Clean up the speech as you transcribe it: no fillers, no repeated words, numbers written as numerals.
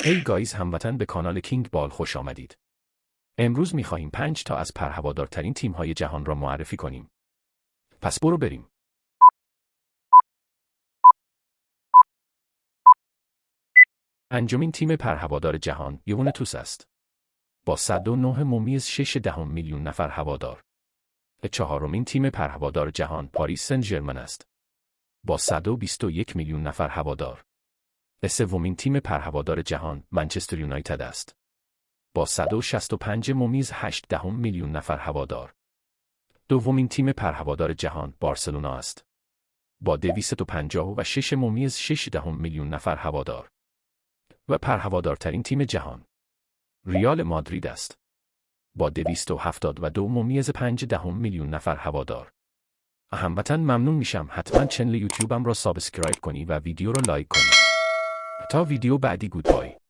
ای گایز هموطن به کانال کینگ بال خوش آمدید. امروز می‌خواهیم 5 تا از پرهوادارترین تیم‌های جهان را معرفی کنیم. پس برو بریم. پنجمین تیم پرهوادار جهان یوونتوس است. با 109.6 میلیون نفر هوادار. چهارمین تیم پرهوادار جهان پاریس سن ژرمن است. با 121 میلیون نفر هوادار. سومین تیم پرهوادار جهان منچستر یونایتد است. با 165.8 میلیون نفر هوادار. دومین تیم پرهوادار جهان بارسلونا است. با 256.6 میلیون نفر هوادار. و پرهوادارترین تیم جهان ریال مادرید است. با 272.5 میلیون نفر هوادار. هموطن ممنون میشم حتما چنل یوتیوبم را سابسکرایب کنی و ویدیو را لایک کنی. تا ویدیو بعدی گودبای.